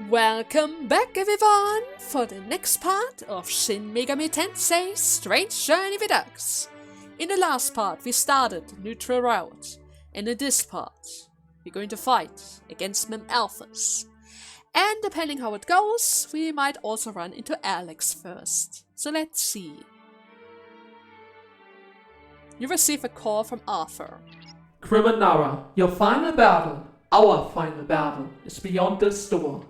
Welcome back everyone for the next part of Shin Megami Tensei Strange Journey Redux. In the last part we started the neutral route, and in this part we're going to fight against Mem Aleph. And depending how it goes, we might also run into Alex first. So let's see. You receive a call from Arthur. Kriminara, your final battle, our final battle, is beyond this door.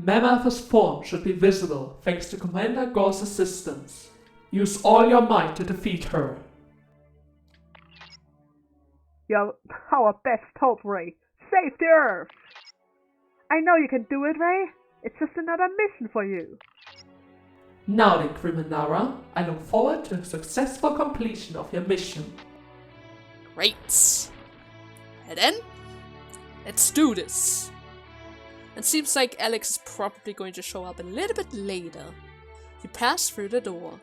Mem Aleph's form should be visible thanks to Commander Gore's assistance. Use all your might to defeat her. You're our best hope, Ray. Save the Earth! I know you can do it, Ray. It's just another mission for you. Now then, Kriminara, I look forward to a successful completion of your mission. Great! And then, let's do this. It seems like Alex is probably going to show up a little bit later. You pass through the door.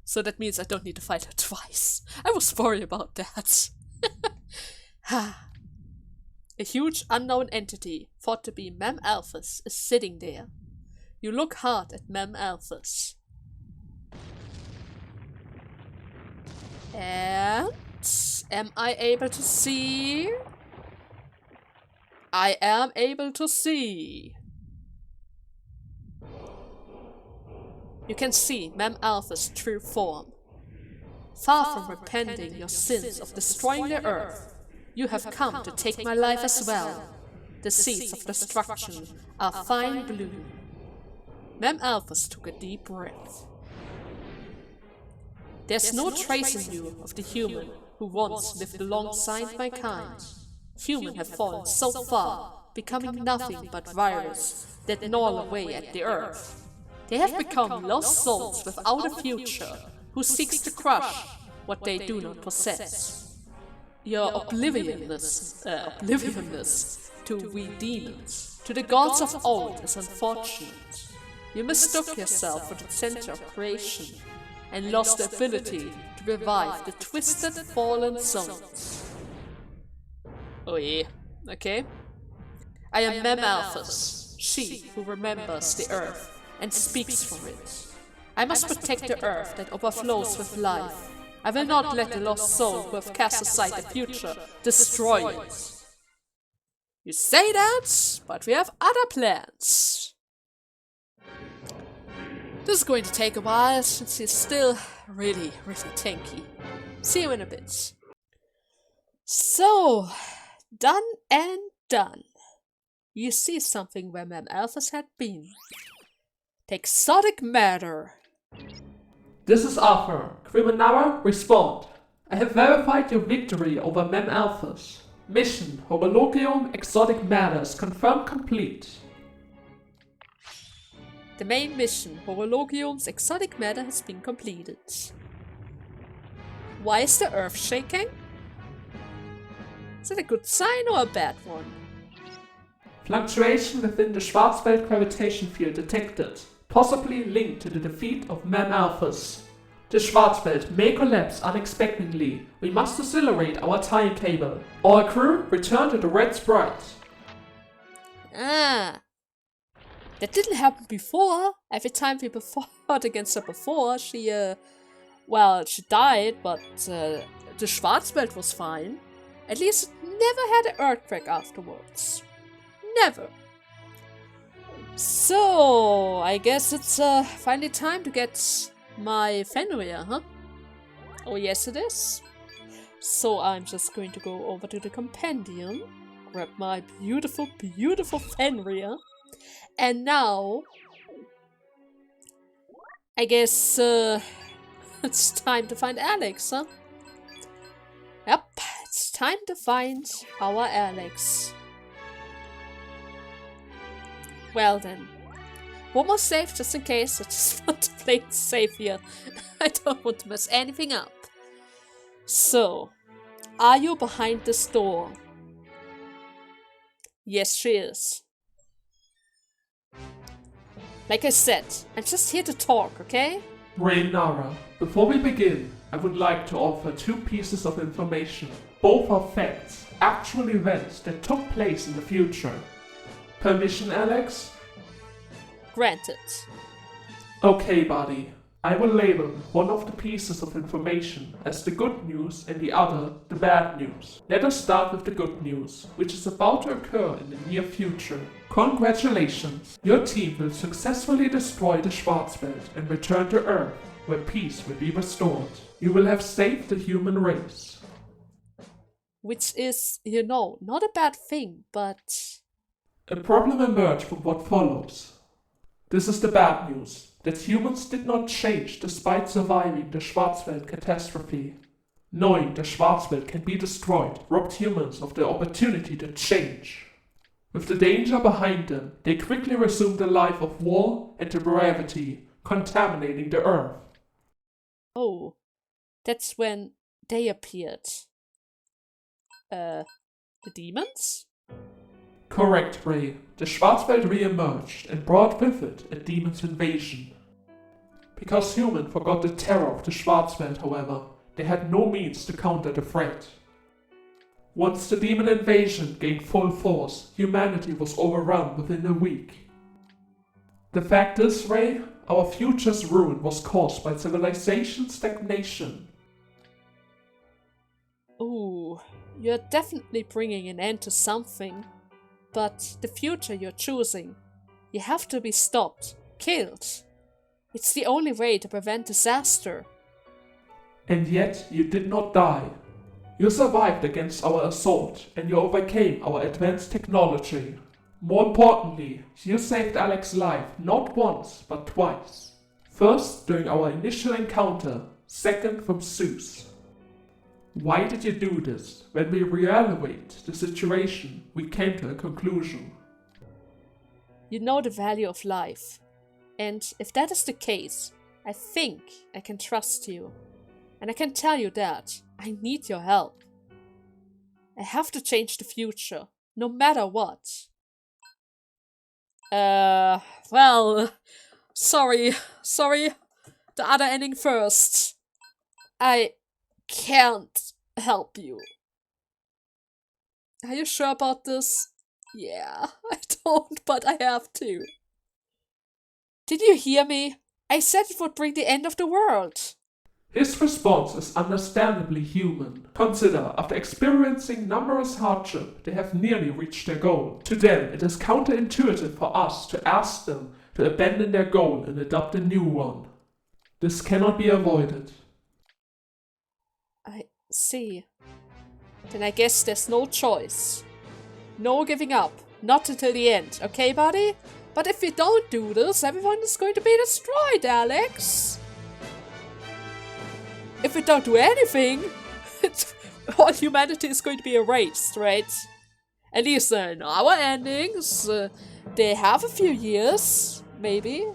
So that means I don't need to fight her twice. I was worried about that. A huge unknown entity, thought to be Mem Aleph, is sitting there. You look hard at Mem Aleph. And am I able to see? I am able to see. You can see Mem Aleph's true form. Far from repenting your sins of destroying the earth, you have come to take my life as well. The seeds of destruction are fine blue. Mem Aleph took a deep breath. There's no trace in you of the human who once lived alongside my kind. Humans have fallen so far, becoming nothing but virus that gnaw away at the earth. They have become lost souls without a future, who seeks to crush what they do not possess. Your oblivionness to we demons, to the gods of old, is unfortunate. You mistook yourself for the center of creation, and lost the ability to revive the twisted fallen souls. Oh yeah, okay. I am Mem Aleph, she who remembers the earth and speaks for it. I must protect the earth that overflows with life. I will not let the lost soul who have cast aside the future destroy it. You say that, but we have other plans. This is going to take a while since he's still really tanky. See you in a bit. So, done and done. You see something where Mem Aleph had been. The exotic matter. This is Arthur. Kriminara, respond. I have verified your victory over Mem Aleph. Mission Homologium Exotic Matters confirmed complete. The main mission, Homologium's exotic matter, has been completed. Why is the earth shaking? Is it a good sign or a bad one? Fluctuation within the Schwarzwelt gravitation field detected, possibly linked to the defeat of Mem Aleph. The Schwarzwelt may collapse unexpectedly. We must accelerate our timetable. All crew, return to the Red Sprite. Ah. That didn't happen before. Every time we fought against her before, she died, but the Schwarzwelt was fine. At least it never had an earthquake afterwards. Never. So, I guess it's finally time to get my Fenrir, huh? Oh yes it is. So I'm just going to go over to the compendium, grab my beautiful Fenrir, and now I guess it's time to find Alex, huh? Yep, it's time to find our Alex. Well then, one more save just in case. I just want to play it safe here. I don't want to mess anything up. So, are you behind this door? Yes, she is. Like I said, I'm just here to talk, okay? Kriminara, before we begin, I would like to offer 2 pieces of information. Both are facts, actual events that took place in the future. Permission, Alex? Granted. Okay, buddy. I will label one of the pieces of information as the good news and the other the bad news. Let us start with the good news, which is about to occur in the near future. Congratulations! Your team will successfully destroy the Schwarzwelt and return to Earth, where peace will be restored. You will have saved the human race. Which is, not a bad thing, but... A problem emerged from what follows. This is the bad news, that humans did not change despite surviving the Schwarzwelt catastrophe. Knowing the Schwarzwelt can be destroyed robbed humans of the opportunity to change. With the danger behind them, they quickly resumed a life of war and depravity, contaminating the Earth. Oh, that's when they appeared. The demons? Correct, Ray. The Schwarzwelt re-emerged and brought with it a demon's invasion. Because humans forgot the terror of the Schwarzwelt, however, they had no means to counter the threat. Once the demon invasion gained full force, humanity was overrun within a week. The fact is, Ray, our future's ruin was caused by civilization stagnation. Ooh, you're definitely bringing an end to something. But the future you're choosing, you have to be stopped, killed. It's the only way to prevent disaster. And yet you did not die. You survived against our assault and you overcame our advanced technology. More importantly, you saved Alex's life not once but twice. First during our initial encounter, second from Zeus. Why did you do this? When we reevaluate the situation, we came to a conclusion. You know the value of life. And if that is the case, I think I can trust you. And I can tell you that I need your help. I have to change the future, no matter what. Well, sorry. The other ending first. I can't help you. Are you sure about this? Yeah, I don't, but I have to. Did you hear me? I said it would bring the end of the world. His response is understandably human. Consider, after experiencing numerous hardships, they have nearly reached their goal. To them, it is counterintuitive for us to ask them to abandon their goal and adopt a new one. This cannot be avoided. I see. Then I guess there's no choice. No giving up. Not until the end, okay, buddy? But if we don't do this, everyone is going to be destroyed, Alex. If we don't do anything, all humanity is going to be erased, right? At least in our endings, they have a few years, maybe.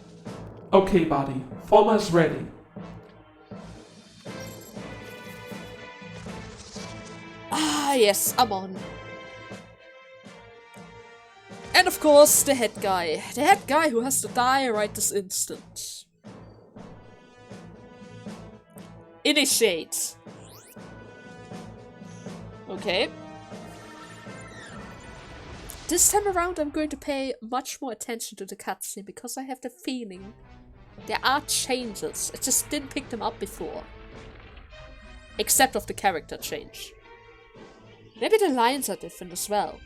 Okay, buddy. Former is ready. Ah, yes, I'm on. And of course, the head guy. The head guy who has to die right this instant. Initiate. Okay. This time around I'm going to pay much more attention to the cutscene because I have the feeling there are changes. I just didn't pick them up before. Except of the character change. Maybe the lines are different as well.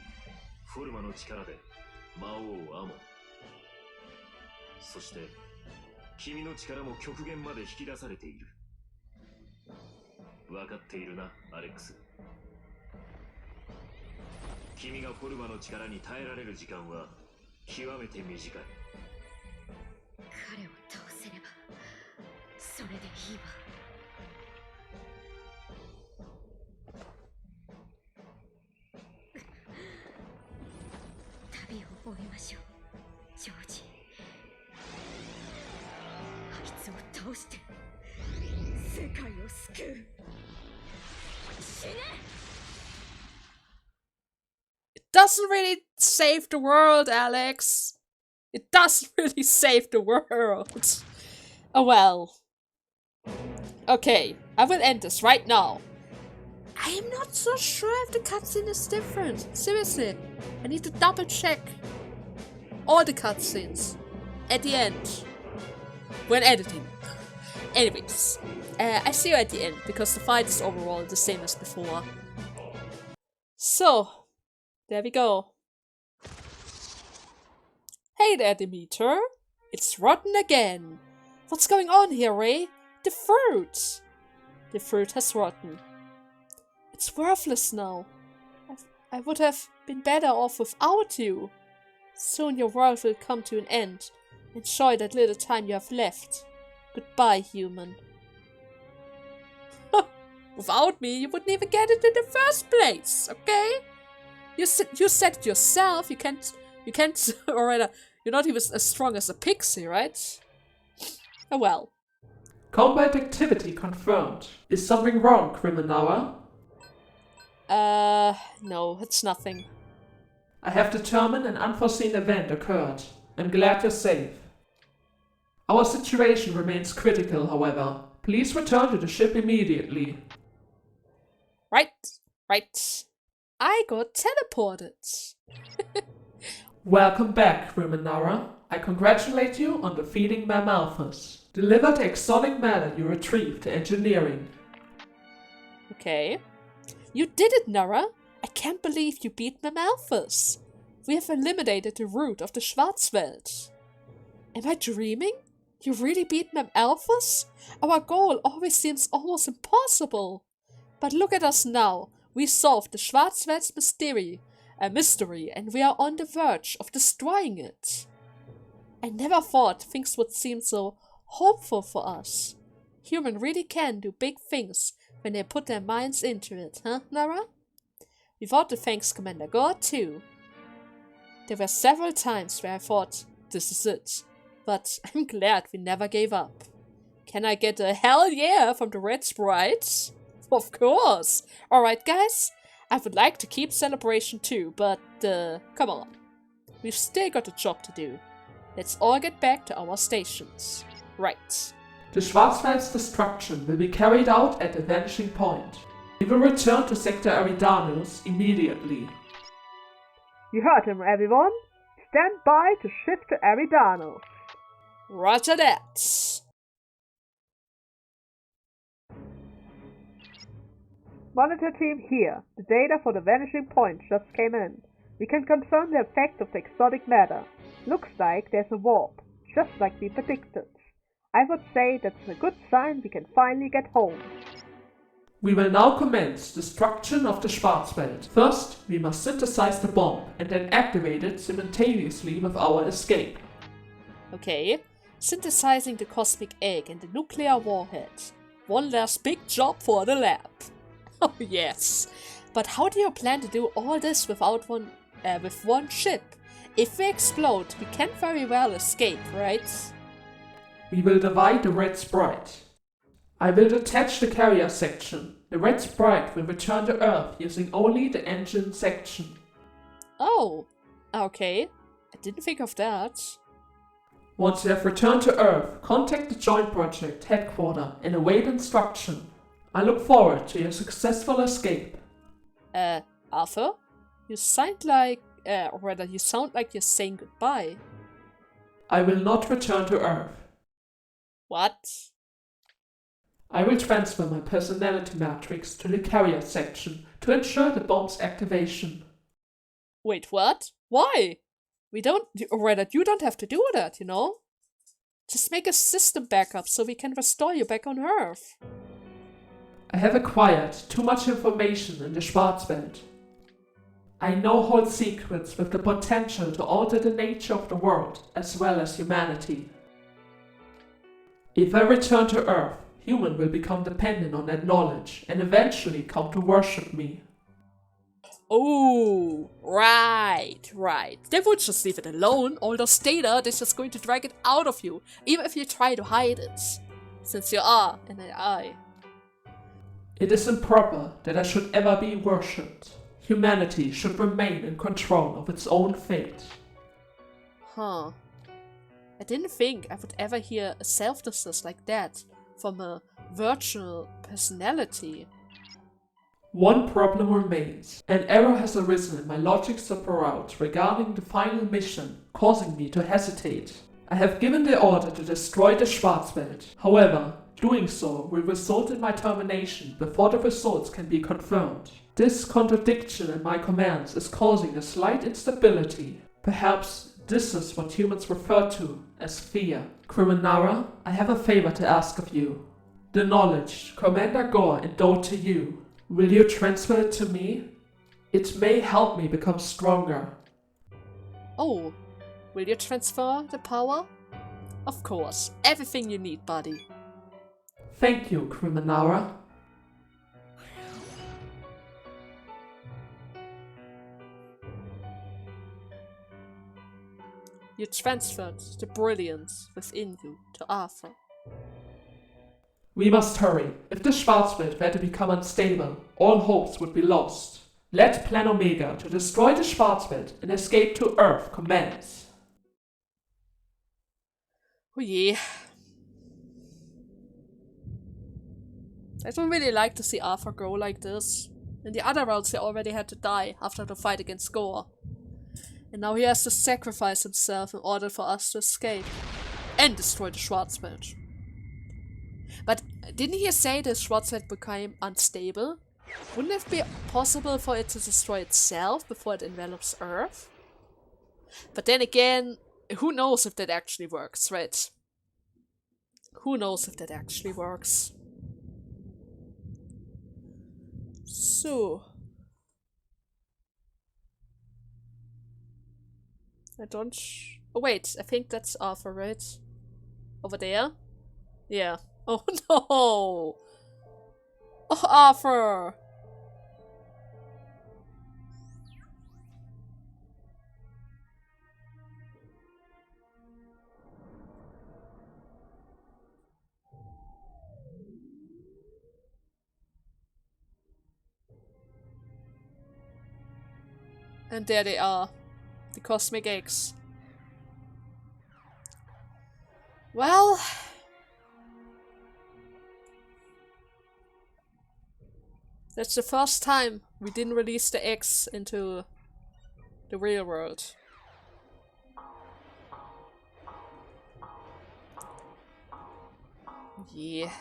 It doesn't really save the world, Alex. It doesn't really save the world. Oh well. Okay, I will end this right now. I am not so sure if the cutscene is different. Seriously, I need to double check all the cutscenes at the end when editing. Anyways, I see you at the end because the fight is overall the same as before. So, there we go. Hey there, Demeter. It's rotten again. What's going on here, Ray? The fruit! The fruit has rotten. It's worthless now. I would have been better off without you. Soon your world will come to an end. Enjoy that little time you have left. Goodbye, human. Without me, you wouldn't even get it in the first place, okay? You said it yourself. You can't, or rather, you're not even as strong as a pixie, right? Oh well. Combat activity confirmed. Is something wrong, Criminara? No, it's nothing. I have determined an unforeseen event occurred. I'm glad you're safe. Our situation remains critical, however. Please return to the ship immediately. Right. I got teleported. Welcome back, Criminara. I congratulate you on defeating Mem Aleph. Deliver the exotic matter you retrieved to engineering. Okay. You did it, Nara. I can't believe you beat Mem Aleph. We have eliminated the root of the Schwarzwelt. Am I dreaming? You really beat Mem Aleph? Our goal always seems almost impossible. But look at us now. We solved the Schwarzwelt's mystery, and we are on the verge of destroying it. I never thought things would seem so hopeful for us. Humans really can do big things when they put their minds into it, huh, Nara? We thought the thanks Commander God too. There were several times where I thought, this is it. But I'm glad we never gave up. Can I get a hell yeah from the red sprites? Of course! Alright guys, I would like to keep celebration too, but come on. We've still got a job to do. Let's all get back to our stations. Right. The Schwarzwelt's destruction will be carried out at the vanishing point. We will return to Sector Eridanus immediately. You heard him, everyone. Stand by to shift to Eridanus. Roger that. Monitor team here. The data for the vanishing point just came in. We can confirm the effect of the exotic matter. Looks like there's a warp, just like we predicted. I would say that's a good sign we can finally get home. We will now commence destruction of the Schwarzwelt. First, we must synthesize the bomb and then activate it simultaneously with our escape. Okay, synthesizing the cosmic egg and the nuclear warhead. One last big job for the lab. Oh yes, but how do you plan to do all this with one ship? If we explode, we can very well escape, right? We will divide the red sprite. I will detach the carrier section. The red sprite will return to Earth using only the engine section. Oh, okay. I didn't think of that. Once you have returned to Earth, contact the Joint Project headquarters and await instruction. I look forward to your successful escape. Arthur? You sound like, you sound like you're saying goodbye. I will not return to Earth. What? I will transfer my personality matrix to the carrier section to ensure the bomb's activation. Wait, what? Why? You don't have to do that, you know? Just make a system backup so we can restore you back on Earth. I have acquired too much information in the Schwarzwelt. I now hold secrets with the potential to alter the nature of the world as well as humanity. If I return to Earth, humans will become dependent on that knowledge and eventually come to worship me. Oh, right. They would just leave it alone. All those data, they're just going to drag it out of you, even if you try to hide it. Since you are an AI. It is improper that I should ever be worshipped. Humanity should remain in control of its own fate. Huh. I didn't think I would ever hear a self-distress like that from a virtual personality. One problem remains. An error has arisen in my logic route regarding the final mission, causing me to hesitate. I have given the order to destroy the Schwarzwelt. However, doing so will result in my termination before the results can be confirmed. This contradiction in my commands is causing a slight instability. Perhaps this is what humans refer to as fear. Criminara, I have a favor to ask of you. The knowledge Commander Gore endowed to you, will you transfer it to me? It may help me become stronger. Oh, will you transfer the power? Of course, everything you need, buddy. Thank you, Criminara. You transferred the brilliance within you to Arthur. We must hurry. If the Schwarzwelt were to become unstable, all hopes would be lost. Let Plan Omega to destroy the Schwarzwelt and escape to Earth commence. Oh yeah. I don't really like to see Arthur go like this. In the other worlds he already had to die after the fight against Gore. And now he has to sacrifice himself in order for us to escape. And destroy the Schwarzwelt. But didn't he say the Schwarzwelt became unstable? Wouldn't it be possible for it to destroy itself before it envelops Earth? But then again, who knows if that actually works, right? Who knows if that actually works? So... I don't... Oh wait, I think that's Arthur, right? Over there? Yeah. Oh no! Oh, Arthur! And there they are. The cosmic eggs. Well... That's the first time we didn't release the eggs into the real world. Yeah.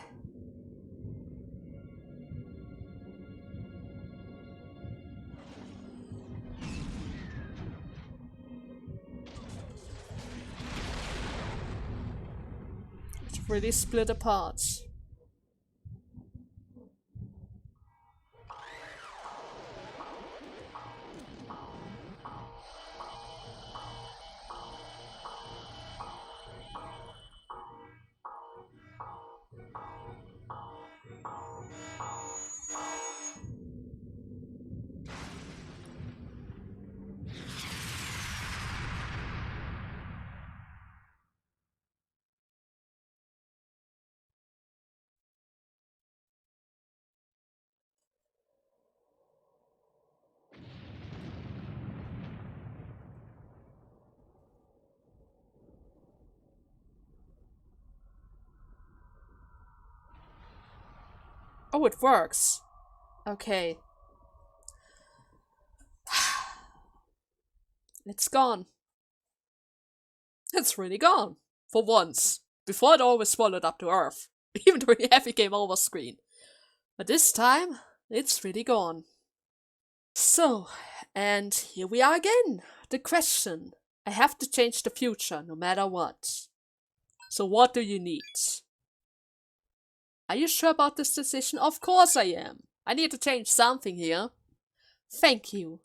It's really split apart. Oh, it works. Okay. It's gone. It's really gone. For once. Before it always swallowed up to Earth. Even during the heavy game over screen. But this time, it's really gone. So, and here we are again. The question. I have to change the future, no matter what. So what do you need? Are you sure about this decision? Of course I am. I need to change something here. Thank you.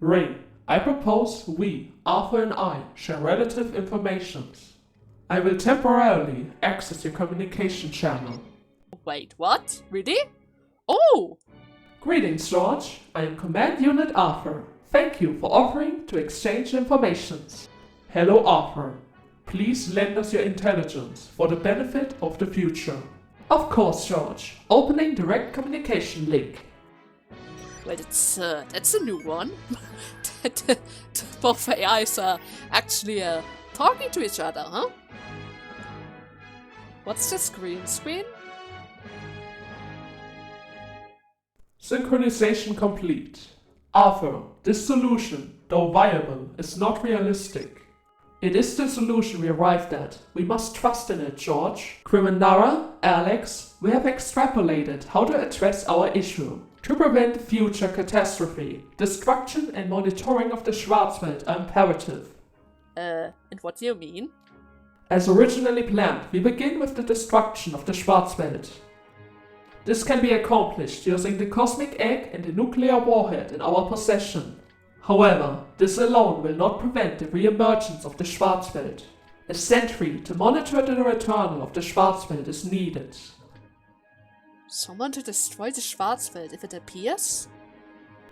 Ray, I propose we, Arthur and I, share relative information. I will temporarily access your communication channel. Wait, what? Really? Oh! Greetings, George. I am Command Unit Arthur. Thank you for offering to exchange information. Hello, Arthur. Please lend us your intelligence for the benefit of the future. Of course, George. Opening direct communication link. Wait, that's a new one. Both AIs are actually talking to each other, huh? What's this green screen? Synchronization complete. Arthur, this solution, though viable, is not realistic. It is the solution we arrived at. We must trust in it, George. Kriminara, Alex, we have extrapolated how to address our issue. To prevent future catastrophe, destruction and monitoring of the Schwarzwelt are imperative. And what do you mean? As originally planned, we begin with the destruction of the Schwarzwelt. This can be accomplished using the cosmic egg and the nuclear warhead in our possession. However, this alone will not prevent the re-emergence of the Schwarzwelt. A sentry to monitor the return of the Schwarzwelt is needed. Someone to destroy the Schwarzwelt if it appears?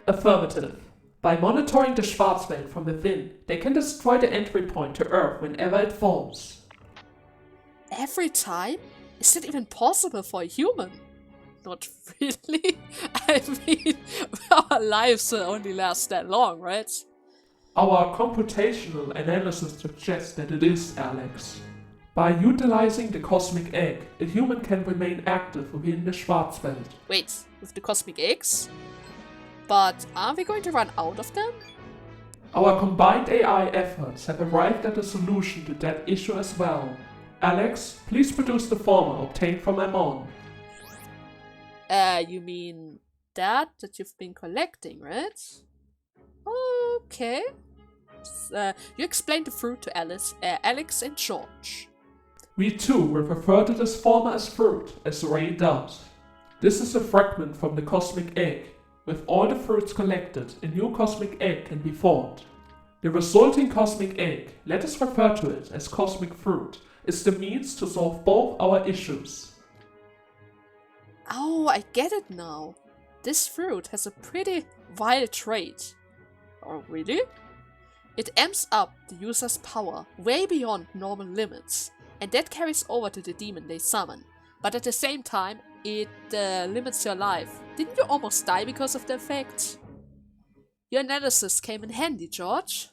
Affirmative. By monitoring the Schwarzwelt from within, they can destroy the entry point to Earth whenever it forms. Every time? Is it even possible for a human? Not really. I mean, our lives will only last that long, right? Our computational analysis suggests that it is, Alex. By utilizing the cosmic egg, a human can remain active within the Schwarzwelt. Wait, with the cosmic eggs? But aren't we going to run out of them? Our combined AI efforts have arrived at a solution to that issue as well. Alex, please produce the former obtained from Amon. You mean that you've been collecting, right? Okay. You explained the fruit to Alex and George. We too will refer to this former as fruit, as Ray does. This is a fragment from the cosmic egg. With all the fruits collected, a new cosmic egg can be formed. The resulting cosmic egg, let us refer to it as cosmic fruit, is the means to solve both our issues. Oh, I get it now. This fruit has a pretty wild trait. Oh, really? It amps up the user's power way beyond normal limits, and that carries over to the demon they summon. But at the same time, it limits your life. Didn't you almost die because of the effect? Your analysis came in handy, George.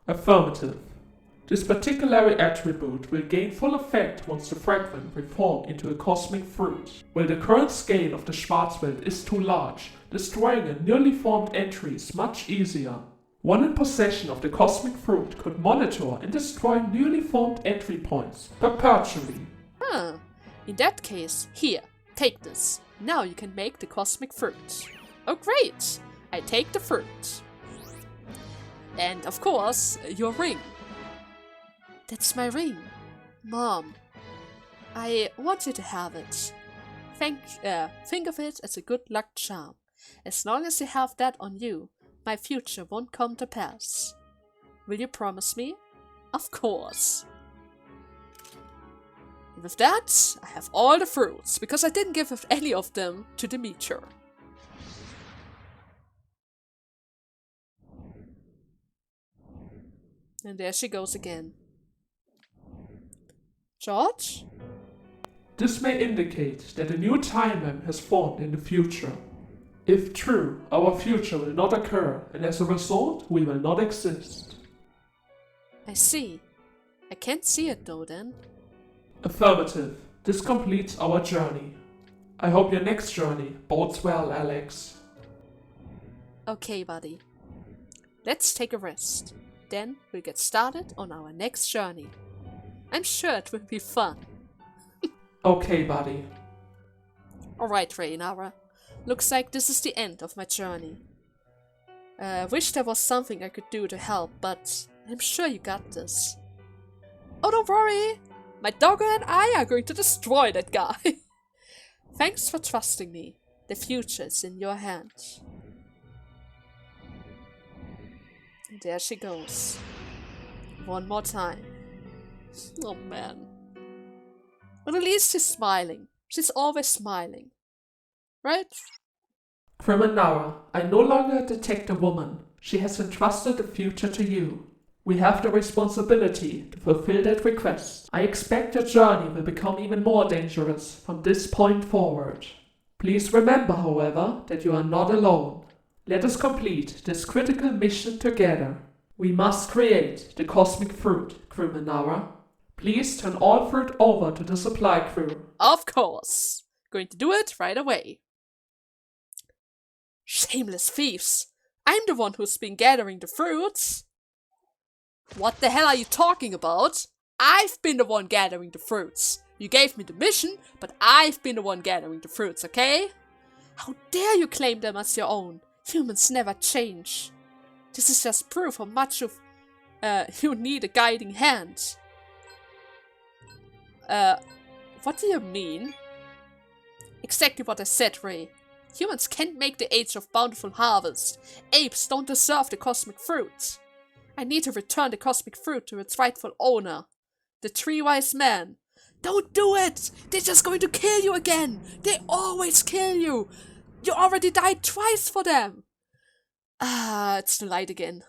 Affirmative. This particular attribute will gain full effect once the fragment will form into a cosmic fruit. While the current scale of the Schwarzwelt is too large, destroying a newly formed entry is much easier. One in possession of the cosmic fruit could monitor and destroy newly formed entry points perpetually. In that case, here, take this. Now you can make the cosmic fruit. Oh great! I take the fruit. And of course, your ring. That's my ring. Mom, I want you to have it. Think of it as a good luck charm. As long as you have that on you, my future won't come to pass. Will you promise me? Of course. And with that, I have all the fruits, because I didn't give any of them to the meteor. And there she goes again. George? This may indicate that a new timeline has formed in the future. If true, our future will not occur, and as a result, we will not exist. I see. I can't see it though then. Affirmative. This completes our journey. I hope your next journey bodes well, Alex. Okay, buddy. Let's take a rest. Then we'll get started on our next journey. I'm sure it will be fun. Okay, buddy. Alright, Reynara. Looks like this is the end of my journey. Wish there was something I could do to help, but I'm sure you got this. Oh, don't worry! My doggo and I are going to destroy that guy! Thanks for trusting me. The future is in your hands. And there she goes. One more time. Oh man. But at least she's smiling. She's always smiling. Right? Kriminara, I no longer detect a woman. She has entrusted the future to you. We have the responsibility to fulfill that request. I expect your journey will become even more dangerous from this point forward. Please remember, however, that you are not alone. Let us complete this critical mission together. We must create the cosmic fruit, Kriminara. Please turn all fruit over to the supply crew. Of course. Going to do it right away. Shameless thieves! I'm the one who's been gathering the fruits! What the hell are you talking about? I've been the one gathering the fruits. You gave me the mission, but I've been the one gathering the fruits, okay? How dare you claim them as your own? Humans never change. This is just proof how much of you need a guiding hand. What do you mean? Exactly what I said, Ray. Humans can't make the age of bountiful harvest. Apes don't deserve the cosmic fruit. I need to return the cosmic fruit to its rightful owner, the Three Wise Men. Don't do it! They're just going to kill you again! They always kill you! You already died twice for them! Ah, it's the light again.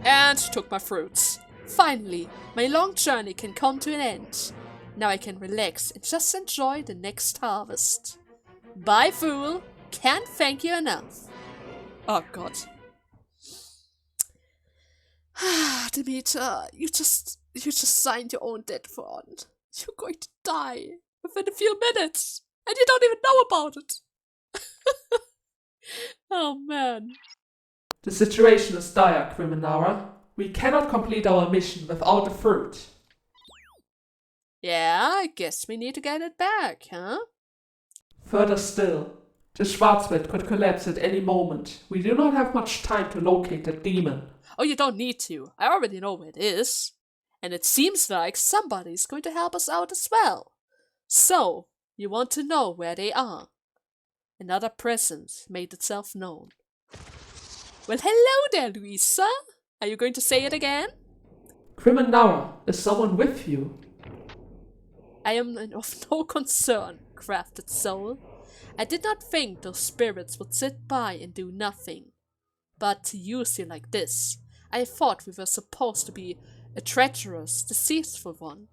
And took my fruits. Finally, my long journey can come to an end. Now I can relax and just enjoy the next harvest. Bye, fool! Can't thank you enough. Oh god. Demeter, you just signed your own death warrant. You're going to die within a few minutes, and you don't even know about it. Oh man. The situation is dire, Criminara. We cannot complete our mission without the fruit. Yeah, I guess we need to get it back, huh? Further still, the Schwarzwelt could collapse at any moment. We do not have much time to locate that demon. Oh, you don't need to. I already know where it is. And it seems like somebody's going to help us out as well. So, you want to know where they are. Another presence made itself known. Well, hello there, Luisa. Are you going to say it again? Criminara, is someone with you? I am of no concern, crafted soul. I did not think those spirits would sit by and do nothing. But to use you like this, I thought we were supposed to be a treacherous, deceitful one.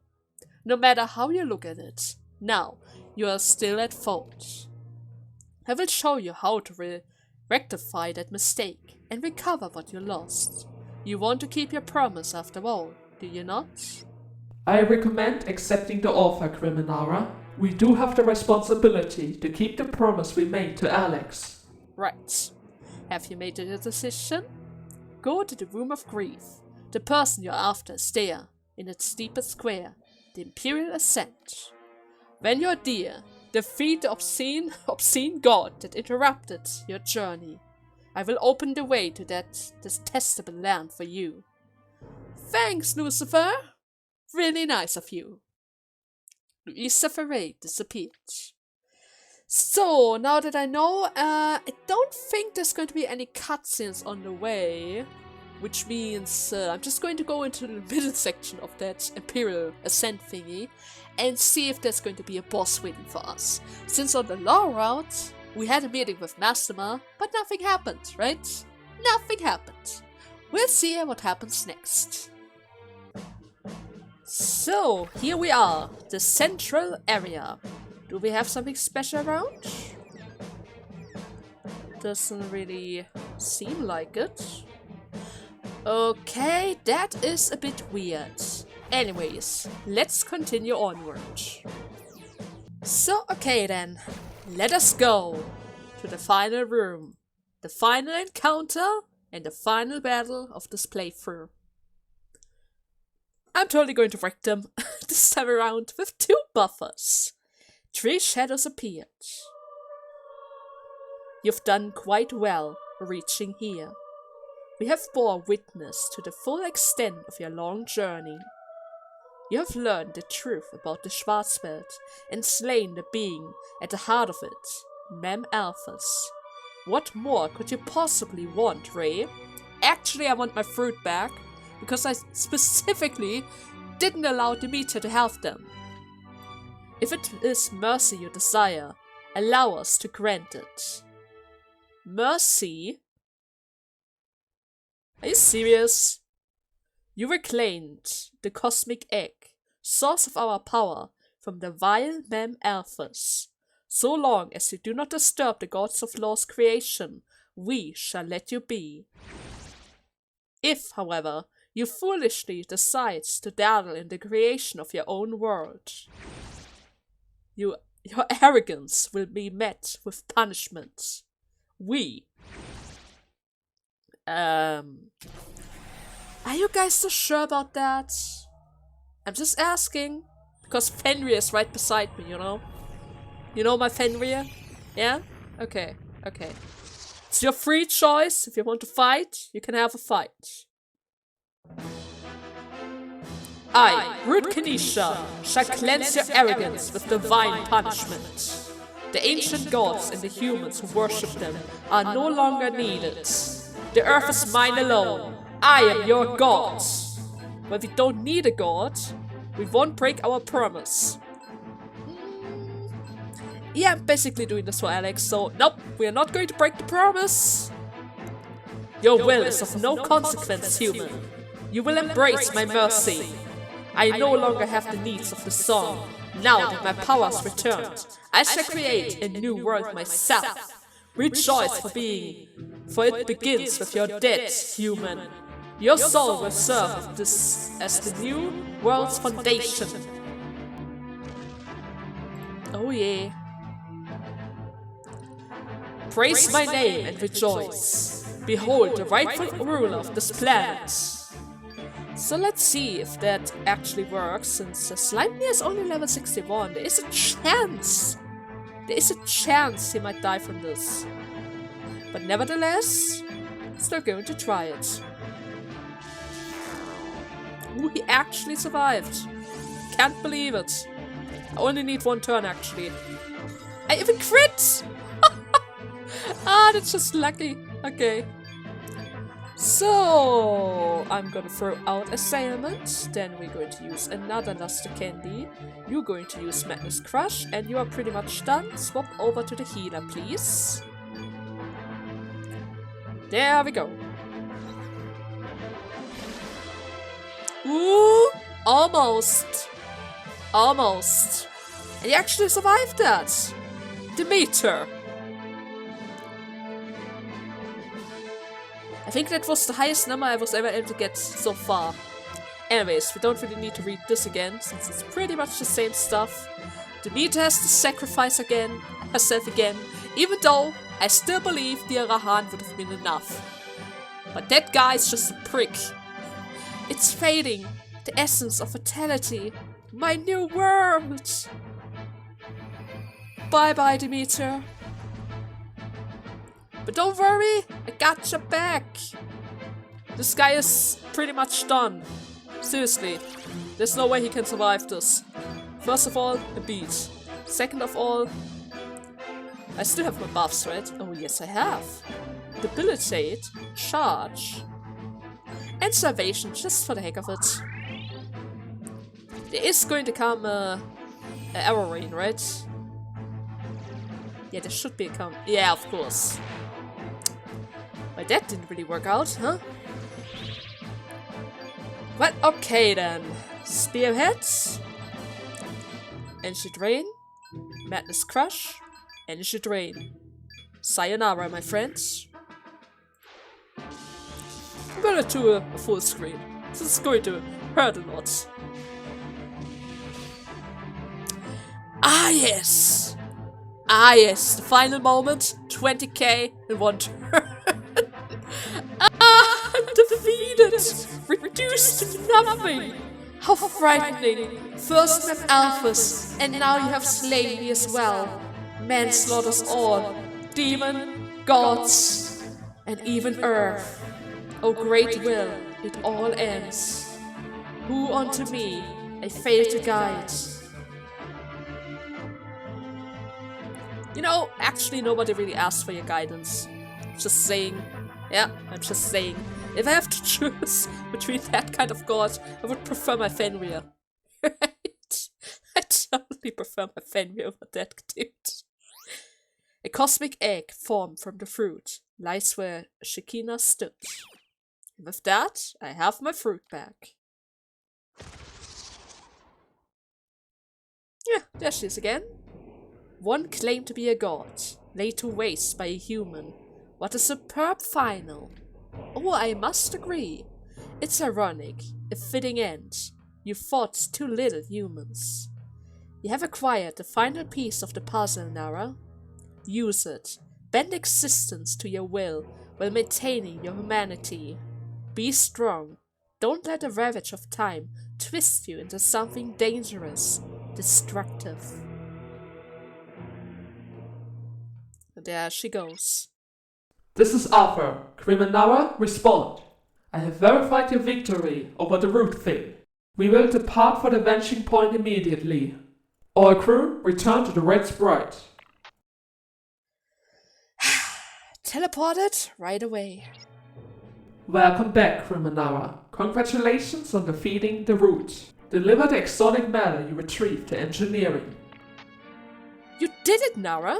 No matter how you look at it, now you are still at fault. I will show you how to rectify that mistake and recover what you lost. You want to keep your promise after all, do you not? I recommend accepting the offer, Criminara. We do have the responsibility to keep the promise we made to Alex. Right. Have you made a decision? Go to the Room of Grief. The person you're after is there, in its deepest square, the Imperial Ascent. When you're there, defeat the obscene god that interrupted your journey. I will open the way to that detestable land for you. Thanks, Lucifer! Really nice of you. Luisa Ferret disappeared. So, now that I know, I don't think there's going to be any cutscenes on the way. Which means I'm just going to go into the middle section of that Imperial Ascent thingy and see if there's going to be a boss waiting for us. Since on the long route, we had a meeting with Masterma, but nothing happened, right? Nothing happened. We'll see what happens next. So, here we are, the central area. Do we have something special around? Doesn't really seem like it. Okay, that is a bit weird. Anyways, let's continue onward. So, okay then, let us go to the final room, the final encounter, and the final battle of this playthrough. I'm totally going to wreck them this time around with 2 buffers. 3 shadows appeared. You've done quite well reaching here. We have bore witness to the full extent of your long journey. You have learned the truth about the Schwarzwelt and slain the being at the heart of it, Mem Aleph. What more could you possibly want, Ray? Actually, I want my fruit back, because I specifically didn't allow Demeter to have them. If it is mercy you desire, allow us to grant it. Mercy? Are you serious? You reclaimed the cosmic egg, source of our power, from the vile Mem Aleph. So long as you do not disturb the gods of law's creation, we shall let you be. If, however, you foolishly decide to dabble in the creation of your own world, you Your arrogance will be met with punishment. Are you guys so sure about that? I'm just asking. Because Fenrir is right beside me, you know? You know my Fenrir? Yeah? Okay, okay. It's your free choice. If you want to fight, you can have a fight. I, Root Kenesha, shall cleanse your arrogance with divine punishment. The ancient gods and the humans who worship them are no longer needed. The earth is mine alone. I am your god. But we don't need a god. We won't break our promise. Yeah, I'm basically doing this for Alex, so nope, we are not going to break the promise. Your will is of no consequence, human. You will embrace my mercy. I no longer have the needs of the song. Now that my powers returned, I shall create a new world myself. Rejoice for it begins with your death, human. Your soul will serve this as the new world's foundation. Oh yeah. Praise my name and rejoice. Behold the rightful ruler of this planet. So let's see if that actually works, since Slime is only level 61. There is a chance. There is a chance he might die from this. But nevertheless, still going to try it. Ooh, he actually survived. Can't believe it. I only need one turn, actually. I even crit! Ah, that's just lucky. Okay. So, I'm gonna throw out Assailment, then we're going to use another Luster Candy, you're going to use Madness Crush, and you are pretty much done. Swap over to the healer, please. There we go. Ooh, almost. Almost. And you actually survived that. Demeter. I think that was the highest number I was ever able to get so far. Anyways, we don't really need to read this again, since it's pretty much the same stuff. Demeter has to sacrifice herself again, even though I still believe the Arahan would have been enough. But that guy's just a prick. It's fading, the essence of vitality, my new world. Bye bye, Demeter. But don't worry, I got your back. This guy is pretty much done. Seriously, there's no way he can survive this. First of all, a beat. Second of all, I still have my buffs, right? Oh yes, I have. Debilitate, charge, and salvation, just for the heck of it. There is going to come a arrow rain, right? Yeah, there should be a yeah, of course. But that didn't really work out, huh? But okay then. Spearhead. Energy Drain. Madness Crush. Energy Drain. Sayonara, my friends. I'm gonna do a full screen. This is going to hurt a lot. Ah yes! Ah yes, the final moment. 20k in one turn. Ah, I'm defeated! Reduced to nothing! How frightening! First Mem Aleph, and now you have slain me as well. Man slaughters all. Demon, gods, and even earth. O great will, it all ends. Who unto me I fail to guide? You know, actually nobody really asked for your guidance. Just saying. Yeah, I'm just saying. If I have to choose between that kind of god, I would prefer my Fenrir. Right? I totally prefer my Fenrir over that dude. A cosmic egg formed from the fruit lies where Shekinah stood. And with that, I have my fruit back. Yeah, there she is again. One claimed to be a god, laid to waste by a human. What a superb final! Oh, I must agree. It's ironic, a fitting end. You fought too little humans. You have acquired the final piece of the puzzle, Nara. Use it. Bend existence to your will while maintaining your humanity. Be strong. Don't let the ravage of time twist you into something dangerous, destructive. And there she goes. This is Arthur. Criminara, respond. I have verified your victory over the root thing. We will depart for the vanishing point immediately. All crew, return to the Red Sprite. Teleported right away. Welcome back, Criminara. Congratulations on defeating the root. Deliver the exotic matter you retrieved to engineering. You did it, Nara!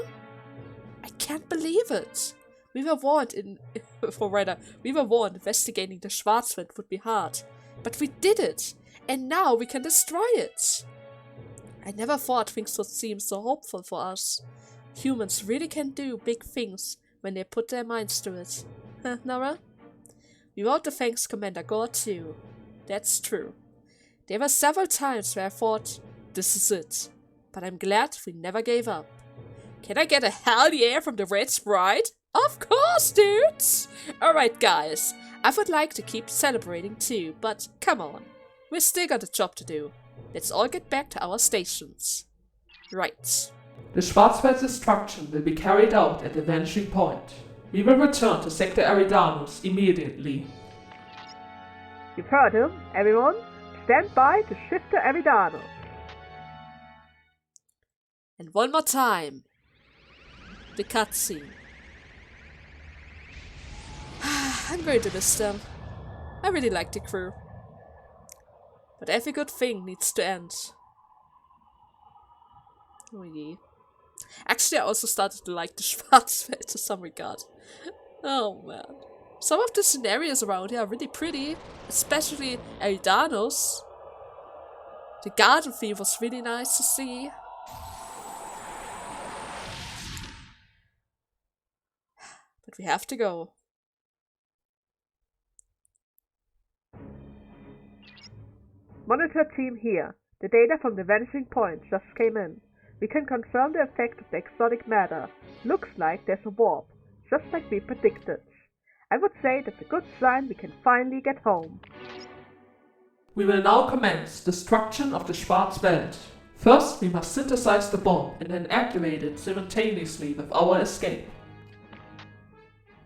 I can't believe it. We were warned investigating the Schwarzwelt would be hard. But we did it, and now we can destroy it. I never thought things would seem so hopeful for us. Humans really can do big things when they put their minds to it. Huh, Nara? We want to thank Commander Gore too. That's true. There were several times where I thought, this is it. But I'm glad we never gave up. Can I get a hell yeah from the Red Sprite? Of course, dudes! Alright guys, I would like to keep celebrating too, but come on. We still got a job to do. Let's all get back to our stations. Right. The Schwarzwelt destruction will be carried out at the vanishing point. We will return to Sector Eridanus immediately. You've heard him, everyone. Stand by to shift to Eridanus. And one more time. The cutscene. I'm going to miss them. I really like the crew. But every good thing needs to end. Oh yeah. Actually, I also started to like the Schwarzwelt to some regard. Oh man. Some of the scenarios around here are really pretty. Especially Eridanus. The garden theme was really nice to see. But we have to go. Monitor team here. The data from the vanishing point just came in. We can confirm the effect of the exotic matter. Looks like there's a warp, just like we predicted. I would say that's a good sign we can finally get home. We will now commence destruction of the Schwarzwelt. First, we must synthesize the bomb and then activate it simultaneously with our escape.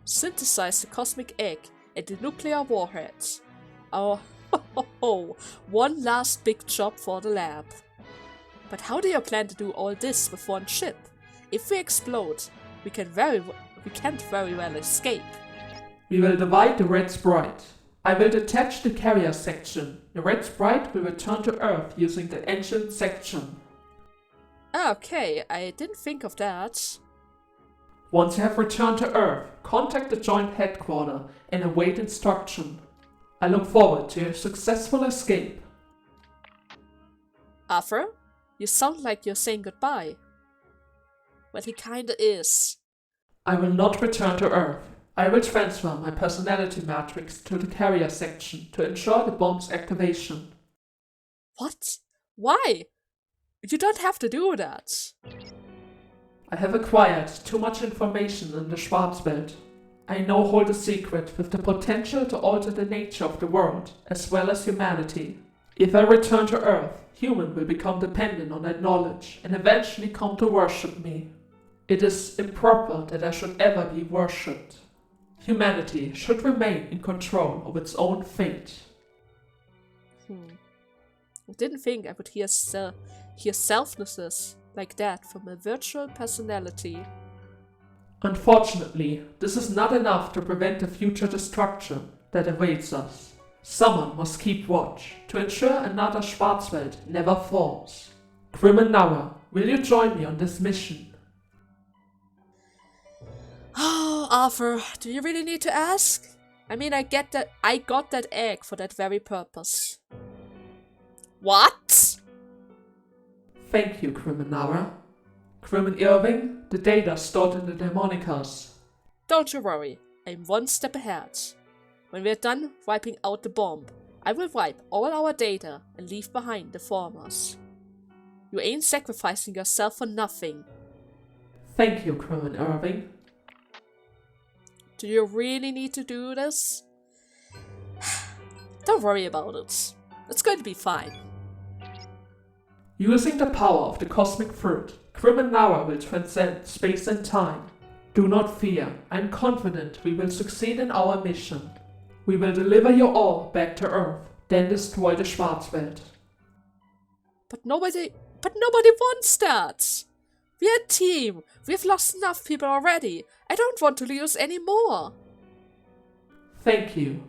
Synthesize the cosmic egg and the nuclear warheads. Our one last big job for the lab. But how do you plan to do all this with one ship? If we explode, we can't very well escape. We will divide the Red Sprite. I will detach the carrier section. The Red Sprite will return to Earth using the engine section. Okay, I didn't think of that. Once you have returned to Earth, contact the joint headquarters and await instruction. I look forward to your successful escape. Arthur, you sound like you're saying goodbye. Well, he kinda is. I will not return to Earth. I will transfer my personality matrix to the carrier section to ensure the bomb's activation. What? Why? You don't have to do that. I have acquired too much information in the Schwarzwelt. I now hold a secret with the potential to alter the nature of the world, as well as humanity. If I return to Earth, humans will become dependent on that knowledge and eventually come to worship me. It is improper that I should ever be worshipped. Humanity should remain in control of its own fate. I didn't think I would hear selflessness like that from a virtual personality. Unfortunately, this is not enough to prevent the future destruction that awaits us. Someone must keep watch to ensure another Schwarzwelt never falls. Criminara, will you join me on this mission? Oh, Arthur, do you really need to ask? I mean, I got that egg for that very purpose. What? Thank you, Criminara. Crimin Irving, the data stored in the Demonicas. Don't you worry, I'm one step ahead. When we're done wiping out the bomb, I will wipe all our data and leave behind the formers. You ain't sacrificing yourself for nothing. Thank you, Crimin Irving. Do you really need to do this? Don't worry about it. It's going to be fine. Using the power of the cosmic fruit, Crimin Nara will transcend space and time. Do not fear, I'm confident we will succeed in our mission. We will deliver you all back to Earth, then destroy the Schwarzwelt. But nobody wants that! We're a team! We've lost enough people already! I don't want to lose any more! Thank you.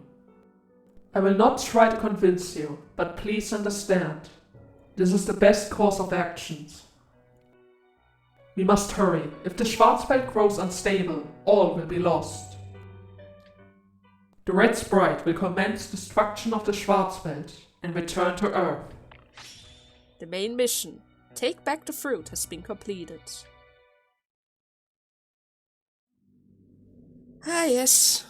I will not try to convince you, but please understand. This is the best course of actions. We must hurry. If the Schwarzwelt grows unstable, all will be lost. The Red Sprite will commence destruction of the Schwarzwelt and return to Earth. The main mission, take back the fruit, has been completed. Ah, yes.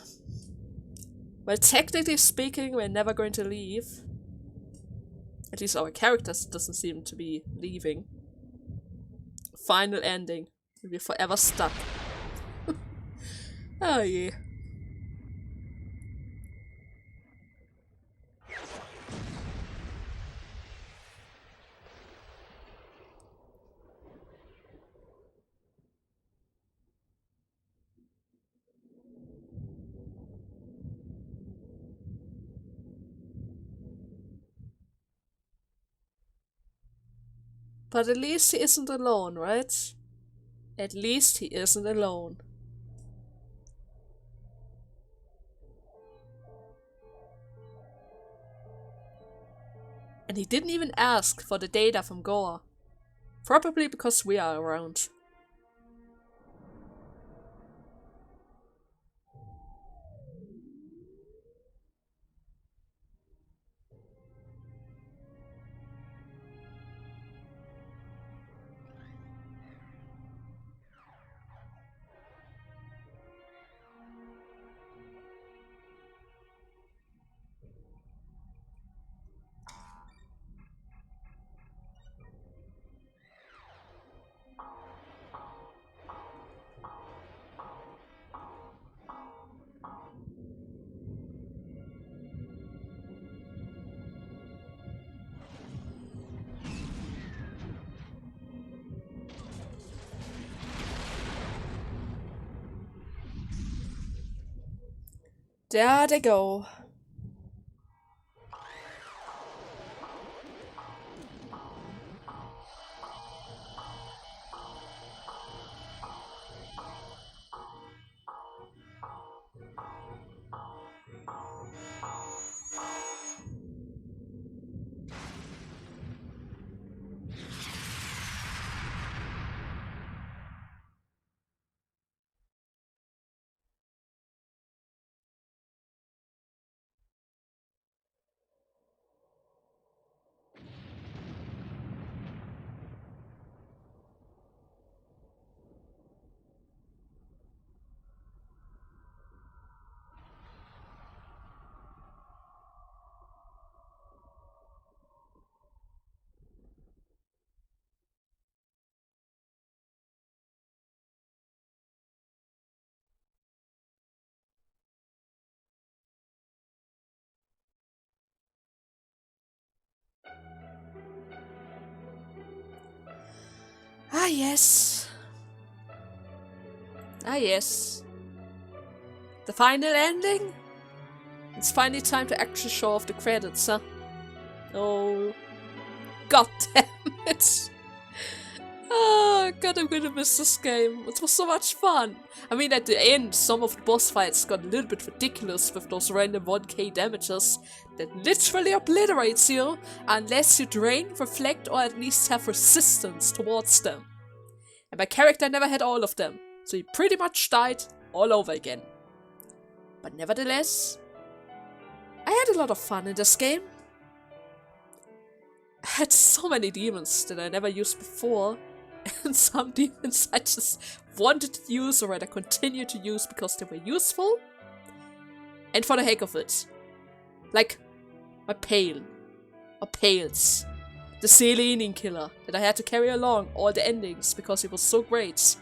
Well, technically speaking, we're never going to leave. At least our characters doesn't seem to be leaving. Final ending. We'll be forever stuck. Oh yeah. But at least he isn't alone, right? At least he isn't alone. And he didn't even ask for the data from Goa. Probably because we are around. There they go. Ah, yes. Ah, yes. The final ending? It's finally time to actually show off the credits, huh? Oh. God damn it. Oh god, I'm gonna miss this game. It was so much fun. I mean, at the end, some of the boss fights got a little bit ridiculous with those random 1k damages that literally obliterates you unless you drain, reflect, or at least have resistance towards them. And my character never had all of them, so he pretty much died all over again. But nevertheless, I had a lot of fun in this game. I had so many demons that I never used before, and some demons I just wanted to use or rather continue to use because they were useful, and for the heck of it. Like, my Pale, or Pales. The Selenian killer that I had to carry along all the endings because he was so great.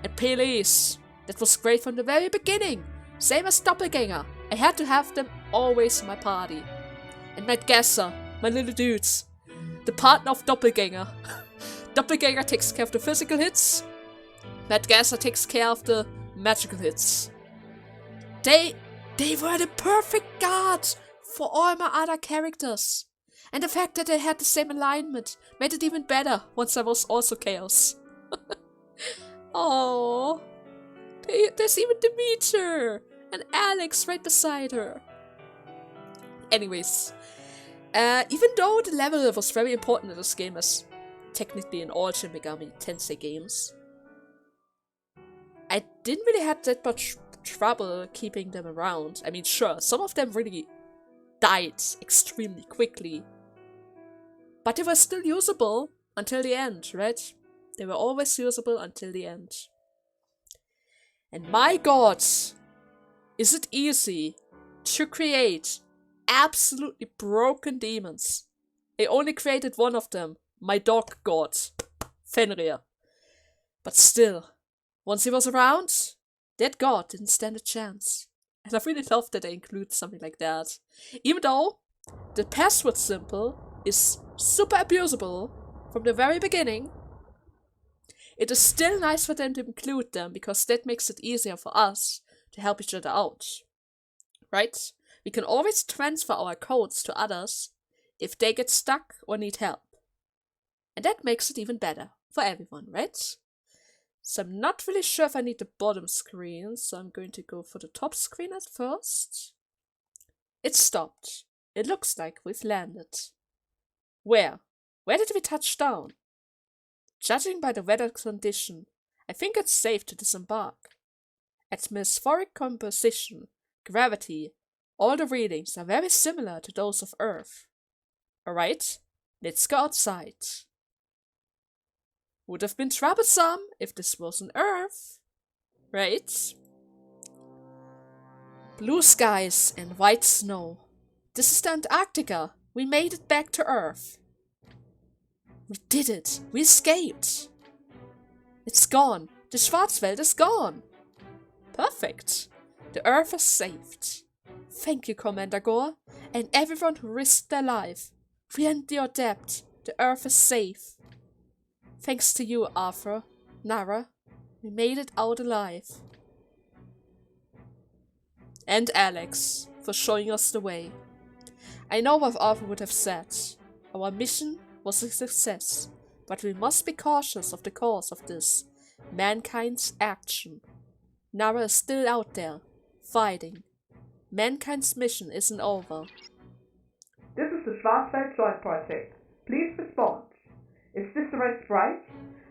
And Pele's, that was great from the very beginning. Same as Doppelganger. I had to have them always in my party. And Matt Gasser, my little dudes. The partner of Doppelganger. Doppelganger takes care of the physical hits. Matt Gasser takes care of the magical hits. They were the perfect guards for all my other characters. And the fact that they had the same alignment made it even better once I was also Chaos. Oh, there's even Demeter and Alex right beside her. Anyways, even though the level was very important in this game, as technically in all Shin Megami Tensei games, I didn't really have that much trouble keeping them around. I mean, sure, some of them really died extremely quickly, but they were still usable until the end, right? They were always usable until the end. And my god, is it easy to create absolutely broken demons. I only created one of them, my dog god, Fenrir. But still, once he was around, that god didn't stand a chance. And I really love that they include something like that. Even though the password symbol is super abusable from the very beginning, it is still nice for them to include them because that makes it easier for us to help each other out. Right? We can always transfer our codes to others if they get stuck or need help. And that makes it even better for everyone, right? So I'm not really sure if I need the bottom screen, so I'm going to go for the top screen at first. It stopped. It looks like we've landed. Where? Where did we touch down? Judging by the weather condition, I think it's safe to disembark. Atmospheric composition, gravity, all the readings are very similar to those of Earth. Alright, let's go outside. Would have been troublesome if this wasn't Earth, right? Blue skies and white snow. This is the Antarctica. We made it back to Earth. We did it. We escaped. It's gone. The Schwarzwelt is gone. Perfect. The Earth is saved. Thank you, Commander Gore, and everyone who risked their life. We are in your debt. The Earth is safe. Thanks to you, Arthur, Nara, we made it out alive. And Alex, for showing us the way. I know what Arthur would have said. Our mission was a success, but we must be cautious of the cause of this, mankind's action. Nara is still out there, fighting. Mankind's mission isn't over. This is the Schwarzwelt Joint Project. Please respond. Is this the red sprite?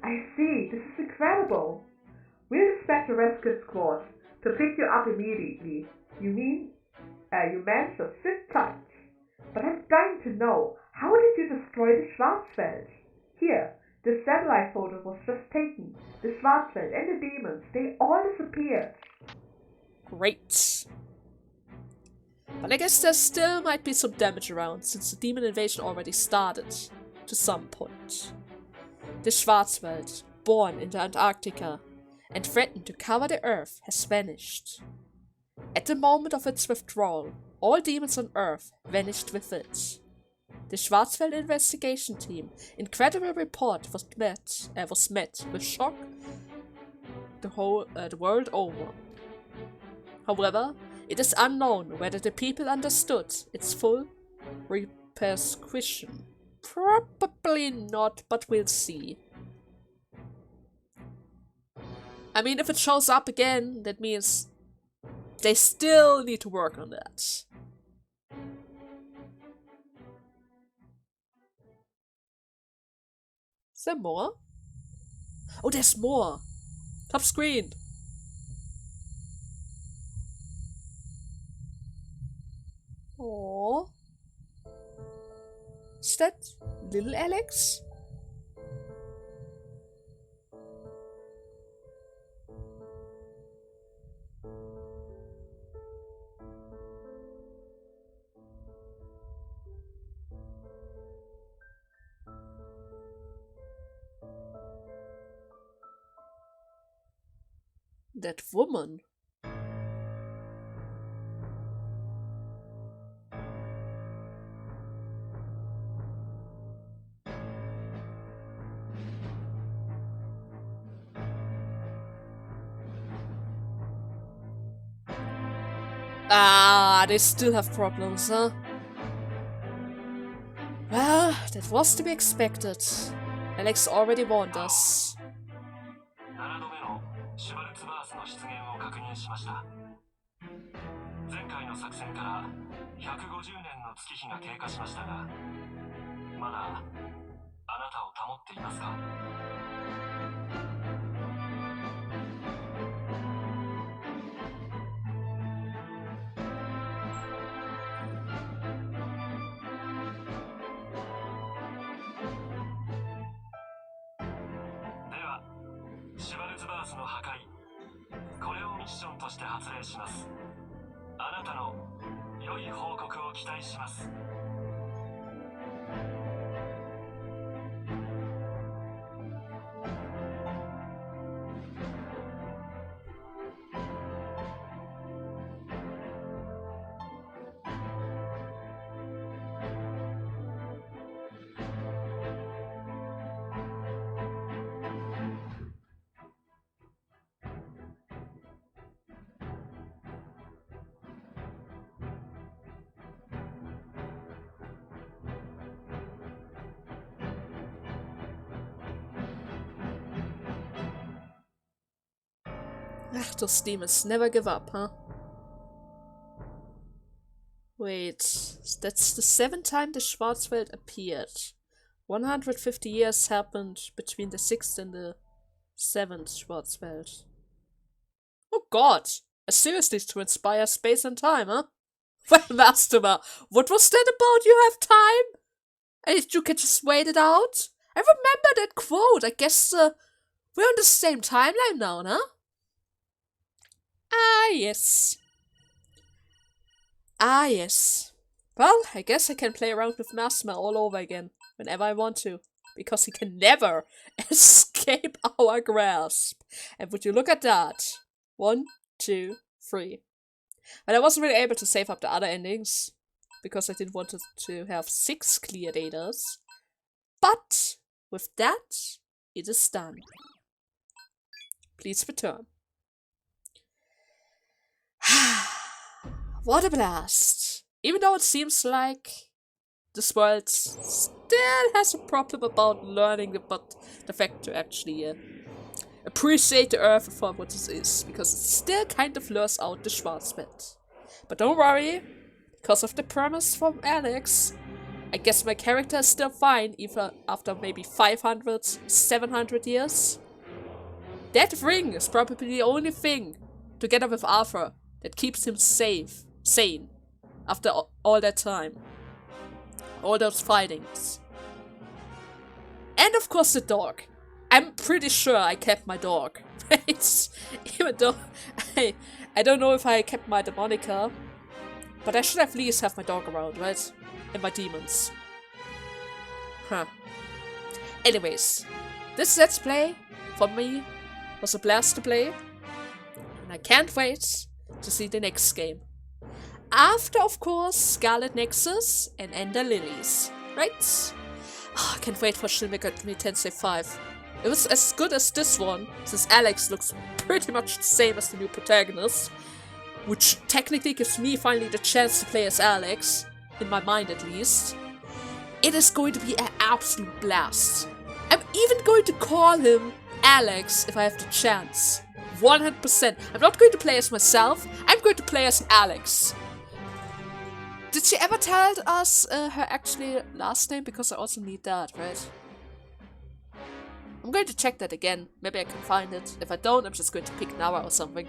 I see, this is incredible. We'll dispatch a rescue squad to pick you up immediately. You men should sit tight. But I'm dying to know, how did you destroy the Schwarzwelt? Here, the satellite photo was just taken. The Schwarzwelt and the demons, they all disappeared. Great. But I guess there still might be some damage around, since the demon invasion already started, to some point. The Schwarzwelt, born in the Antarctica, and threatened to cover the Earth, has vanished. At the moment of its withdrawal, all demons on Earth vanished with it. The Schwarzwelt investigation team incredible report was met with shock the world over. However, it is unknown whether the people understood its full repercussion. Probably not, but we'll see. I mean, if it shows up again, that means they still need to work on that. Is there more? Oh, there's more! Top screen! Aww. Is that little Alex? That woman. Ah, they still have problems, huh? Well, that was to be expected. Alex already warned us. 7度目のシュバルツバースの出現を確認しました。前回の作戦から150年の月日が経過しましたが、まだあなたを保っていますか？では、シュバルツバースの破壊、これをミッションとして発令します。あなたの良い報告を期待します。Ach, those demons never give up, huh? Wait, that's the 7th time the Schwarzwelt appeared. 150 years happened between the 6th and the 7th Schwarzwelt. Oh god! A series to inspire space and time, huh? Well, Master, what was that about you have time? And you can just wait it out? I remember that quote. I guess we're on the same timeline now, huh? Ah, yes. Ah, yes. Well, I guess I can play around with Nasma all over again, whenever I want to, because he can never escape our grasp. And would you look at that? 1, 2, 3. But I wasn't really able to save up the other endings, because I didn't want to have 6 clear datas. But, with that, it is done. Please return. What a blast! Even though it seems like this world still has a problem about learning about the fact to actually appreciate the Earth for what it is, because it still kind of lures out the Schwarzwelt. But don't worry, because of the promise from Alex, I guess my character is still fine even after maybe 500, 700 years. That ring is probably the only thing, together with Arthur, that keeps him sane, after all that time. All those fightings. And of course the dog. I'm pretty sure I kept my dog. Even though I don't know if I kept my demonica, but I should at least have my dog around, right? And my demons. Huh. Anyways, this Let's Play, for me, was a blast to play. And I can't wait to see the next game. After, of course, Scarlet Nexus and Ender Lilies, right? Oh, I can't wait for Shin Megami Tensei 5. It was as good as this one, since Alex looks pretty much the same as the new protagonist, which technically gives me finally the chance to play as Alex, in my mind at least. It is going to be an absolute blast. I'm even going to call him Alex if I have the chance. 100%. I'm not going to play as myself, I'm going to play as Alex. Did she ever tell us her actually last name? Because I also need that, right? I'm going to check that again. Maybe I can find it. If I don't, I'm just going to pick Nara or something.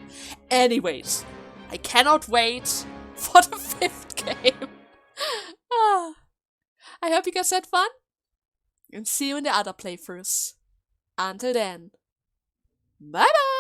Anyways, I cannot wait for the 5th game. I hope you guys had fun. And see you in the other playthroughs. Until then, bye bye!